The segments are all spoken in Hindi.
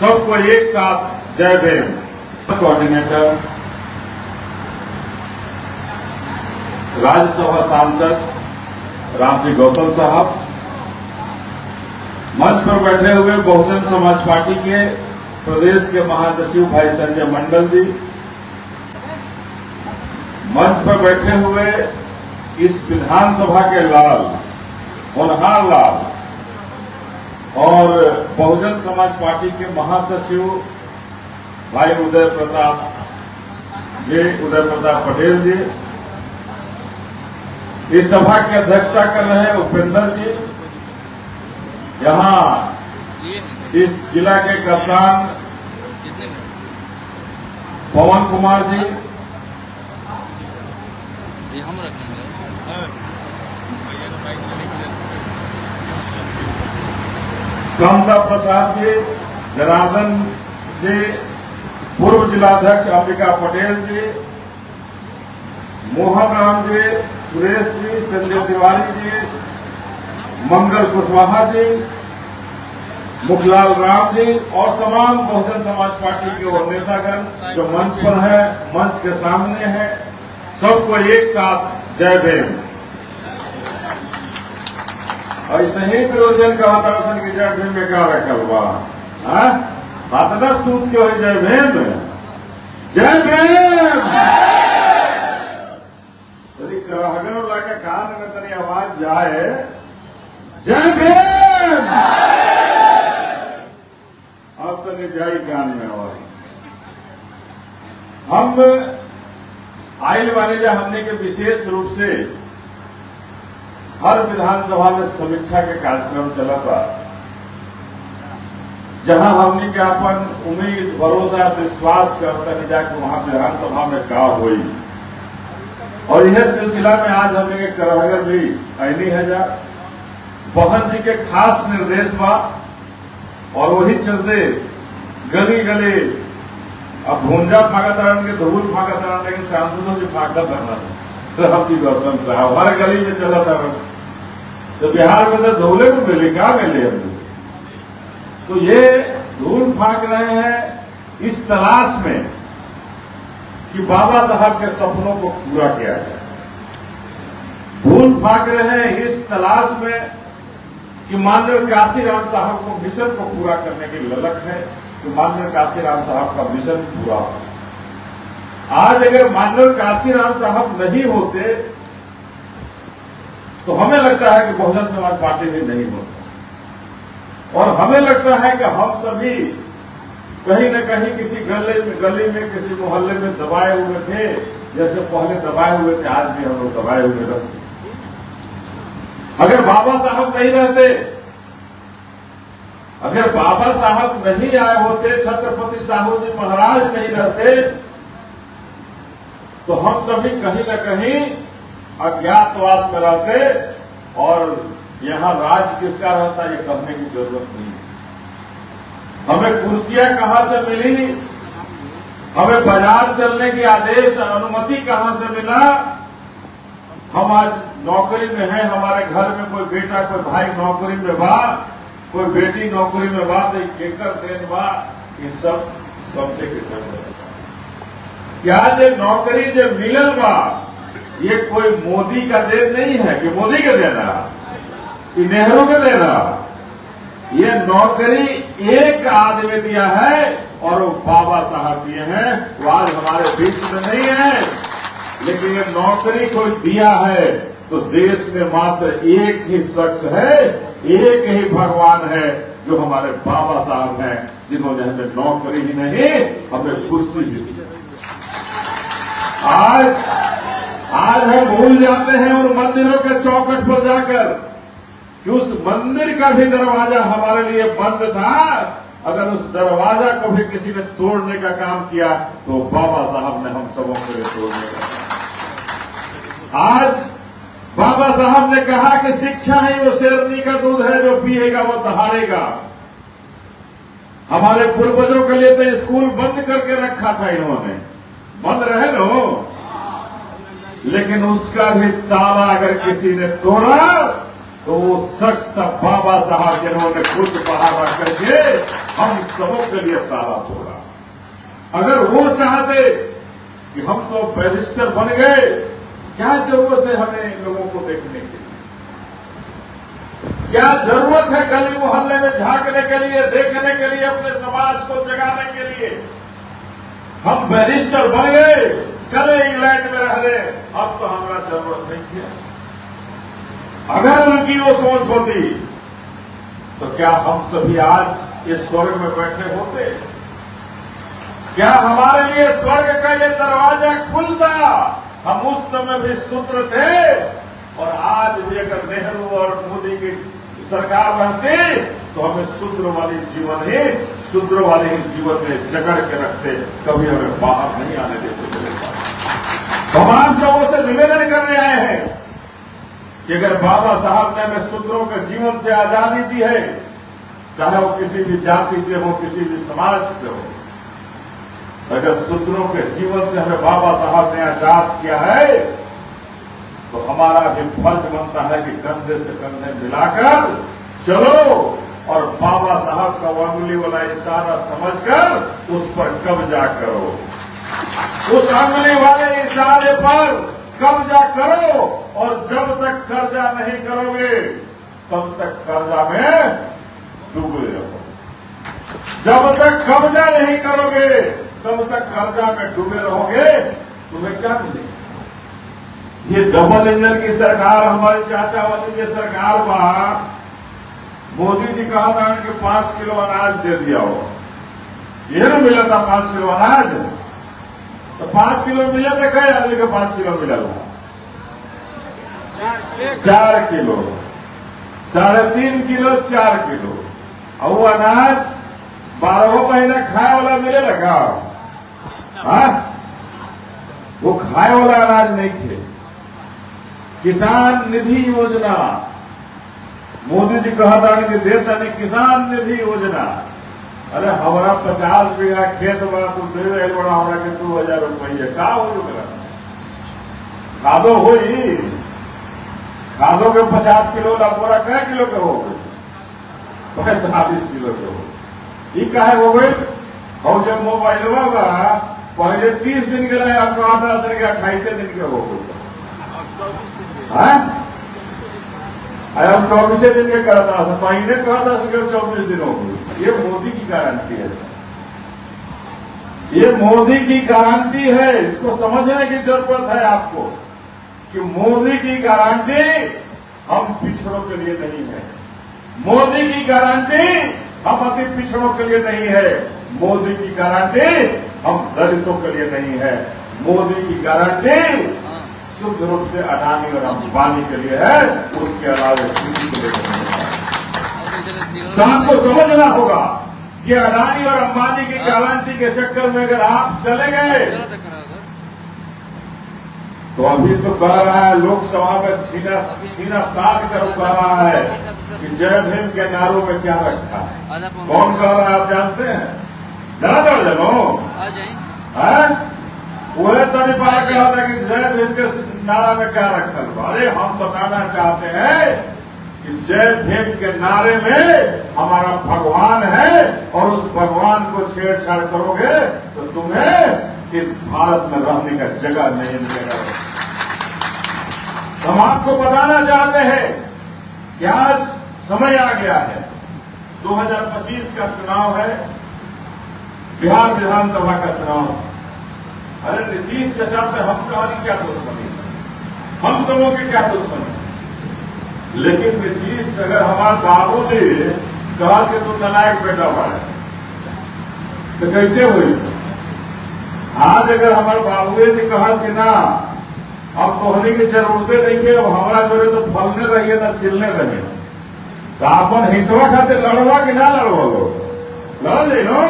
सबको एक साथ जय भीम। कोऑर्डिनेटर, राज्यसभा सांसद रामजी गौतम साहब, मंच पर बैठे हुए बहुजन समाज पार्टी के प्रदेश के महासचिव भाई संजय मंडल जी, मंच पर बैठे हुए इस विधानसभा के लाल होनहार लाल और बहुजन समाज पार्टी के महासचिव भाई उदय प्रताप पटेल जी, इस सभा की अध्यक्षता कर रहे हैं उपेंद्र जी, यहां इस जिला के कप्तान पवन कुमार जी, हम रखेंगे कमला प्रसाद जी, जनार्दन जी, पूर्व जिलाध्यक्ष अंबिका पटेल जी, मोहन राम जी, सुरेश जी, संजय तिवारी जी, मंगल कुशवाहा जी, मुखलाल राम जी और तमाम बहुजन समाज पार्टी के वो नेतागण जो मंच पर है, मंच के सामने है, सबको एक साथ जय भीम। और सही विरोधन का वातावरण की जय भीम में क्या रखा हुआ बातना सूत के हो जय भीम, जय भीम। यदि करहगन लाके कान में तरी आवाज जाए जय भीम, अब तो नहीं जाई कान में आवाज। हम आइल वाले जो हमने के विशेष रूप से हर विधानसभा में समीक्षा के कार्यक्रम चला था, जहां हमने के अपन उम्मीद भरोसा विश्वास करता नहीं जाके वहां विधानसभा में का हुई। और यह सिलसिला में आज हमने के करहगर भी आईनी है जा बहन जी के खास निर्देश बा और वही चलते गली गली अब भूंजा फागत रहन के धूल फागत रहन, लेकिन सांसदों से फागत करना था रामजी गौतम साहब हमारे गली में चला था। तो बिहार में तो धूले को मिले क्या मिले हमने, तो ये धूल फाक रहे हैं इस तलाश में कि बाबा साहब के सपनों को पूरा किया जाए। धूल फाक रहे हैं इस तलाश में कि माननीय काशीराम साहब को मिशन को पूरा करने की ललक है कि माननीय काशीराम साहब का मिशन पूरा हो। आज अगर माननीय काशीराम साहब नहीं होते तो हमें लगता है कि बहुजन समाज पार्टी भी नहीं होता, और हमें लगता है कि हम सभी कहीं न कहीं किसी गली में किसी मोहल्ले में दबाए हुए थे, जैसे पहले दबाए हुए थे आज भी हम लोग दबाए हुए रहते। अगर बाबा साहब नहीं रहते, अगर बाबा साहब नहीं आए होते, छत्रपति साहू जी महाराज नहीं रहते, तो हम सभी कहीं न कहीं अज्ञातवास कराते और यहां राज किसका रहता ये कहने की जरूरत नहीं। हमें कुर्सियां कहां से मिली, हमें बाजार चलने की आदेश अनुमति कहां से मिला। हम आज नौकरी में हैं, हमारे घर में कोई बेटा कोई भाई नौकरी में बा, कोई बेटी नौकरी में बा, तो केकर देन बा, ये सब समझे के जरूरत। क्या जो नौकरी जो मिलल बा ये कोई मोदी का देन नहीं है कि मोदी के देना कि नेहरू के देना। ये नौकरी एक आदमी दिया है और वो बाबा साहब दिए हैं, वो आज हमारे बीच में नहीं है, लेकिन ये नौकरी कोई दिया है तो देश में मात्र एक ही शख्स है, एक ही भगवान है जो हमारे बाबा साहब हैं, जिन्होंने हमें नौकरी ही नहीं हमें कुर्सी भी दी। आज हम भूल जाते हैं उन मंदिरों के चौखट पर जाकर कि उस मंदिर का भी दरवाजा हमारे लिए बंद था। अगर उस दरवाजा को भी किसी ने तोड़ने का काम किया तो बाबा साहब ने हम सबों के लिए तोड़ने का काम। आज बाबा साहब ने कहा कि शिक्षा ही वो शेरनी का दूध है, जो पिएगा वो दहाड़ेगा। हमारे पूर्वजों के लिए तो स्कूल बंद करके रखा था इन्होंने, बंद रहे नो, लेकिन उसका भी ताला अगर किसी ने तोड़ा तो वो शख्स था बाबा साहब जिन्होंने खुद बाहर रख करके हम सबों के लिए ताला तोड़ा। अगर वो चाहते कि हम तो बैरिस्टर बन गए, क्या जरूरत है हमें लोगों को देखने की? क्या जरूरत है गली मोहल्ले में झांकने के लिए, देखने के लिए, अपने समाज को जगाने के लिए? हम बैरिस्टर बन गए, चले इंग्लैंड में रह रहे, अब तो हमारा जरूरत नहीं है। अगर उनकी वो सोच होती तो क्या हम सभी आज इस स्वर्ग में बैठे होते? क्या हमारे लिए स्वर्ग का ये दरवाजा खुलता? हम उस समय भी शूद्र थे, और आज भी अगर नेहरू और मोदी की सरकार बनती तो हमें शूद्र वाली जीवन में जकड़ के रखते, कभी हमें बाहर नहीं आने देते। तमाम सबों से निवेदन करने आए हैं कि अगर बाबा साहब ने हमें शूद्रों के जीवन से आजादी दी है, चाहे वो किसी भी जाति से हो, किसी भी समाज से हो, अगर शूद्रों के जीवन से हमें बाबा साहब ने आजाद किया है, तो हमारा भी फर्ज बनता है कि कंधे से कंधे मिलाकर चलो और बाबा साहब का अंगुली वाला इशारा समझकर उस पर कब्जा करो। उस अंगुली वाले इशारे पर कब्जा करो, और जब तक कर्जा नहीं करोगे तब तक कर्जा में डूबे रहो। जब तक कब्जा नहीं करोगे तब तक कर्जा में डूबे रहोगे, तुम्हें क्या मिलेगा? ये डबल इंजन की सरकार, हमारे चाचा वाली जो सरकार वहां, मोदी जी कहा था कि 5 किलो अनाज दे दिया हो। ये ना मिला था 5 किलो अनाज, तो 5 किलो मिला था, कई आदमी को 5 किलो मिला था? 4 किलो, 3.5 किलो, 4 किलो। और वो अनाज 12 महीना खाए वाला मिले लगा? हाँ, वो खाए वाला अनाज नहीं थे। किसान निधि योजना, मोदी जी कहा था कि देता नहीं किसान निधि योजना। अरे हमारा 50 बीघा खेत बड़ा तो दे रहे बड़ा हमारा के 2000 रुपये का हो गया? खादो हो ही, खादो के 50 किलो बोरा कै किलो के हो गए? 45 किलो के हो। ये काहे हो गए? और जब मोबाइल होगा पहले 30 दिन के लिए आपको 28 दिन के हो गए, अब 24 दिन के करता था, महीने कहा था 24 दिन हो गए। ये मोदी की गारंटी है सर, ये मोदी की गारंटी है। इसको समझने की जरूरत है आपको कि मोदी की गारंटी हम पिछड़ों के लिए नहीं है। मोदी की गारंटी हम अति पिछड़ों के लिए नहीं है। मोदी की गारंटी हम दलितों के लिए नहीं है। मोदी की गारंटी शुद्ध रूप से अडानी और अंबानी के लिए है, उसके अलावा किसी के लिए नहीं है। तो आपको समझना होगा कि अडानी और अंबानी की गारंटी के चक्कर में अगर आप चले गए तो अभी तो कह रहा है लोकसभा में सीना ताक कर कह रहा है कि जय भीम के नारों में क्या रखा है। कौन कह रहा है आप जानते हैं? जरा दर्जनो वह तभी पार क्या होता है कि जय भीम के नारा में क्या रखा? अरे हम बताना चाहते हैं कि जय भीम के नारे में हमारा भगवान है, और उस भगवान को छेड़छाड़ करोगे तो तुम्हें इस भारत में रहने का जगह नहीं मिलेगा। हम आपको बताना चाहते हैं कि आज समय आ गया है, 2025 का चुनाव है, बिहार विधानसभा का चुनाव। अरे नीतीश चाचा से हम कहानी क्या दुश्मनी, हम सबों की क्या दुश्मनी? लेकिन नीतीश अगर हमारा बाबूजी कहा कि तुम नालायक बेटा हुआ है तो कैसे हुई? आज अगर हमारे बाबूजी से कहा कि ना अब तोहनी की जरूरतें नहीं है, अब हमारा जो है तो फलने रहिए ना चिलने रहिए, तो अपन हिस्सा खाते लड़वा कि ना लड़वा? लड़ जाए नो,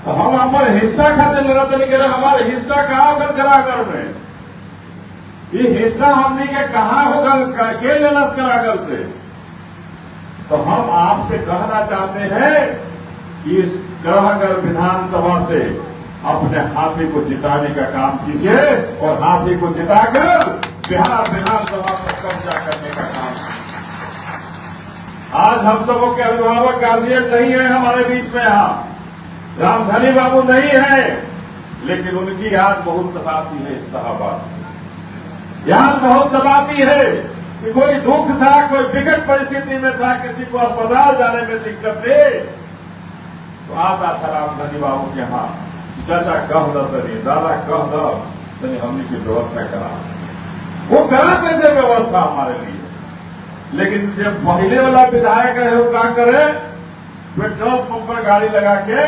तो हम हमारे हिस्सा खाते लड़ते नहीं कह रहे। हमारे हिस्सा कहाँ होगा करागर में? ये हिस्सा हमने के कहाँ होगा के लेना करागर से? तो हम आपसे कहना चाहते हैं कि इस करागर विधानसभा से अपने हाथी को जिताने का काम कीजिए, और हाथी को जिताकर बिहार विधानसभा पर कब्जा करने का काम कीजिए। आज हम सबों के अभिभावक गार्जियन नहीं है हमारे बीच में, यहाँ रामधनी बाबू नहीं है, लेकिन उनकी याद बहुत सताती है। इस साहबाद याद बहुत सताती है कि कोई दुख था, कोई विकट परिस्थिति में था, किसी को अस्पताल जाने में दिक्कत थी, तो आता था रामधनी बाबू के यहाँ, चाचा कह दो तनी, दादा कह दो तनी, हमने की व्यवस्था करा, वो कराते थे व्यवस्था हमारे लिए। लेकिन जब पहले वाला विधायक है वो क्या करे, पेट्रोल पंप पर गाड़ी लगा के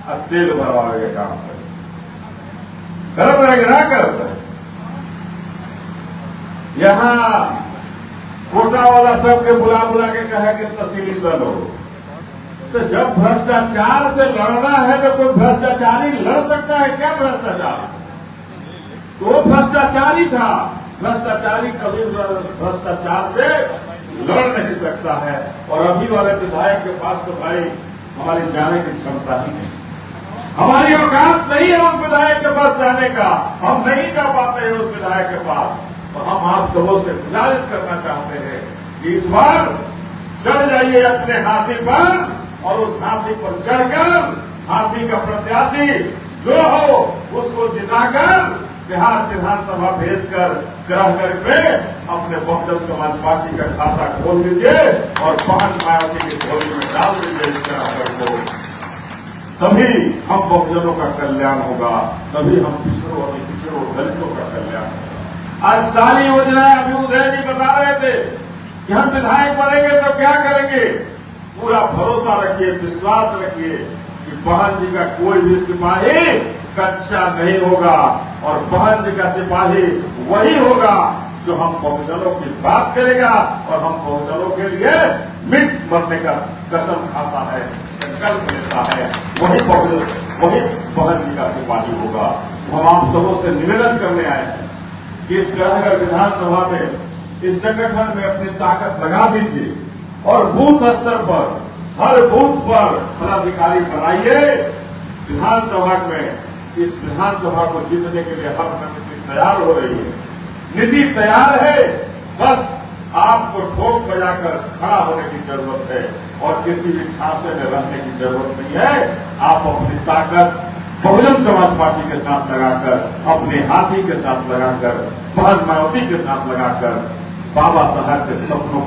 और तेल भरवावे के काम करे, कर रहे कि ना कर रहे। यहाँ कोटा वाला सबके बुला बुला के कहे कि तहसीली दल हो, तो जब भ्रष्टाचार से लड़ना है तो कोई भ्रष्टाचारी लड़ सकता है क्या? भ्रष्टाचार तो भ्रष्टाचारी था, भ्रष्टाचारी कभी भ्रष्टाचार से लड़ नहीं सकता है। और अभी वाले विधायक के पास तो भाई हमारी जाने की क्षमता ही नहीं, हमारी औकात नहीं है उस विधायक के पास जाने का, हम नहीं जा पाते हैं उस विधायक के पास। तो हम आप सबों से गुजारिश करना चाहते हैं कि इस बार चढ़ जाइए अपने हाथी पर, और उस हाथी पर चढ़कर हाथी का प्रत्याशी जो हो उसको जिताकर बिहार विधानसभा भेजकर ग्रहगढ़ पे अपने बहुजन समाज पार्टी का खाता खोल दीजिए और बहन मायावती की झोली में डाल दीजिए इस ग्रहगढ़ को। तभी हम बहुजनों का कल्याण होगा, तभी हम पिछड़ों दलितों का कल्याण होगा। आज सारी योजनाएं अभी उदय जी बता रहे थे कि हम विधायक बनेंगे तो क्या करेंगे। पूरा भरोसा रखिए, विश्वास रखिए कि बहन जी का कोई भी सिपाही कच्चा नहीं होगा, और बहन जी का सिपाही वही होगा जो हम बहुजनों की बात करेगा और हम बहुजनों के लिए मिट मरने का कसम खाता है, संकल्प लेता है, वही बहन जी का सिपाही होगा। हम आप सबों से निवेदन करने आए हैं कि इस ग्रहगढ़ विधानसभा में इस संगठन में अपनी ताकत लगा दीजिए और बूथ स्तर पर हर बूथ पर पदाधिकारी बनाइए। विधानसभा में इस विधानसभा को जीतने के लिए हर नीति तैयार हो रही है, नीति तैयार है, बस आपको ठोक बजाकर खड़ा होने की जरूरत है और किसी भी झांसे में रहने की जरूरत नहीं है। आप अपनी ताकत बहुजन समाज पार्टी के साथ लगाकर, अपने हाथी के साथ लगाकर, बहन मायावती के साथ लगाकर बाबा साहब के सपनों को